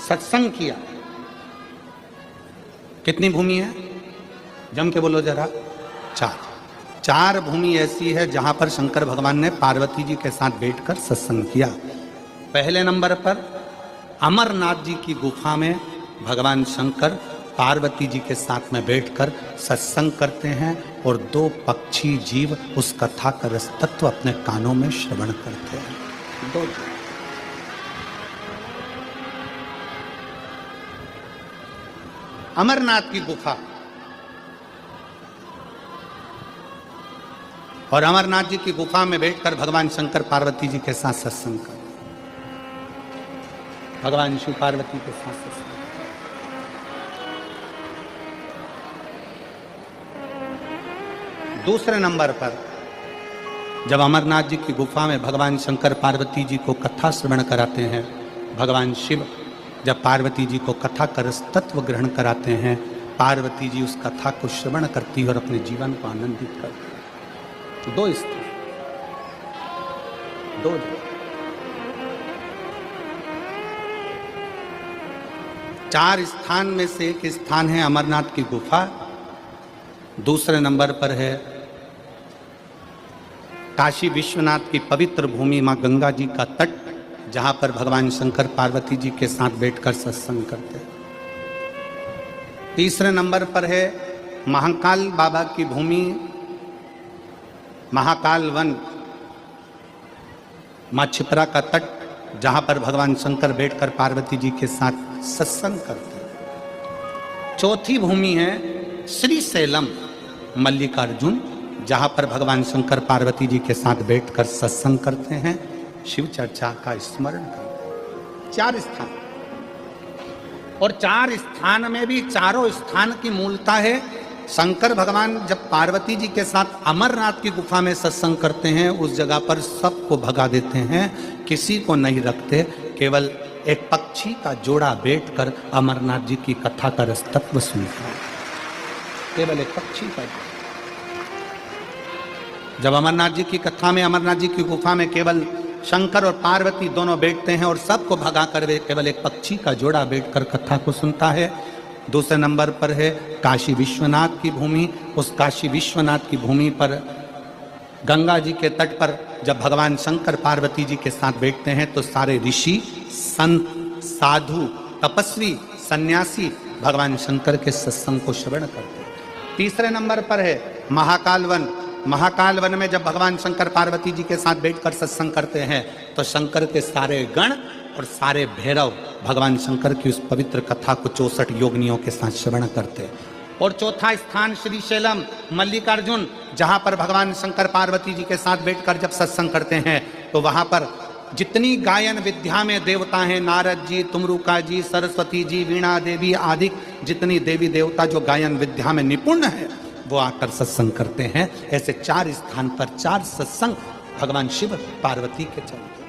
सत्संग किया। कितनी भूमि है? जम के बोलो जरा। चार भूमि ऐसी है जहां पर शंकर भगवान ने पार्वती जी के साथ बैठकर सत्संग किया। पहले नंबर पर अमरनाथ जी की गुफा में भगवान शंकर पार्वती जी के साथ में बैठकर सत्संग करते हैं और दो पक्षी जीव उस कथा का रस तत्व अपने कानों में श्रवण करते हैं। दो अमरनाथ की गुफा और अमरनाथ जी की गुफा में बैठकर भगवान शंकर पार्वती जी के साथ सत्संग करते, भगवान शिव पार्वती के साथ सत्संग। दूसरे नंबर पर जब अमरनाथ जी की गुफा में भगवान शंकर पार्वती जी को कथा श्रवण कराते हैं, भगवान शिव जब पार्वती जी को कथा का रस तत्व ग्रहण कराते हैं, पार्वती जी उस कथा को श्रवण करती है और अपने जीवन को आनंदित करती है। दो स्थान, दो चार स्थान में से एक स्थान है अमरनाथ की गुफा। दूसरे नंबर पर है काशी विश्वनाथ की पवित्र भूमि मां गंगा जी का तट, जहां पर भगवान शंकर पार्वती जी के साथ बैठकर सत्संग करते हैं। तीसरे नंबर पर है महाकाल बाबा की भूमि, महाकाल वन, मां छिपरा का तट, जहां पर भगवान शंकर बैठकर पार्वती जी के साथ सत्संग करते हैं। चौथी भूमि है श्री सैलम मल्लिकार्जुन, जहां पर भगवान शंकर पार्वती जी के साथ बैठकर सत्संग करते हैं, शिव चर्चा का स्मरण करते हैं। चार स्थान, और चार स्थान में भी चारों स्थान की मूलता है शंकर भगवान जब पार्वती जी के साथ अमरनाथ की गुफा में सत्संग करते हैं, उस जगह पर सबको भगा देते हैं, किसी को नहीं रखते, केवल एक पक्षी का जोड़ा बैठकर अमरनाथ जी की कथा का रस तत्व सुनता है। केवल एक पक्षी का। जब अमरनाथ जी की कथा में, अमरनाथ जी की गुफा में केवल शंकर और पार्वती दोनों बैठते हैं और सबको भगा कर वे केवल एक पक्षी का जोड़ा बैठकर कथा को सुनता है। दूसरे नंबर पर है काशी विश्वनाथ की भूमि। उस काशी विश्वनाथ की भूमि पर गंगा जी के तट पर जब भगवान शंकर पार्वती जी के साथ बैठते हैं तो सारे ऋषि, संत, साधु, तपस्वी, सन्यासी भगवान शंकर के सत्संग को श्रवण करते हैं। तीसरे नंबर पर है महाकाल वन। महाकाल वन में जब भगवान शंकर पार्वती जी के साथ बैठकर सत्संग करते हैं तो शंकर के सारे गण और सारे भैरव भगवान शंकर की उस पवित्र कथा को 64 योगिनियों के साथ श्रवण करते हैं। और चौथा स्थान श्री शैलम मल्लिकार्जुन, जहां पर भगवान शंकर पार्वती जी के साथ बैठकर जब सत्संग करते हैं तो वहां पर जितनी गायन विद्या में देवता हैं, नारद जी, तुमरुका जी, सरस्वती जी, वीणा देवी आदि जितनी देवी देवता जो गायन विद्या में निपुण है, वो आकर सत्संग करते हैं। ऐसे चार स्थान पर चार सत्संग भगवान शिव पार्वती के चलते।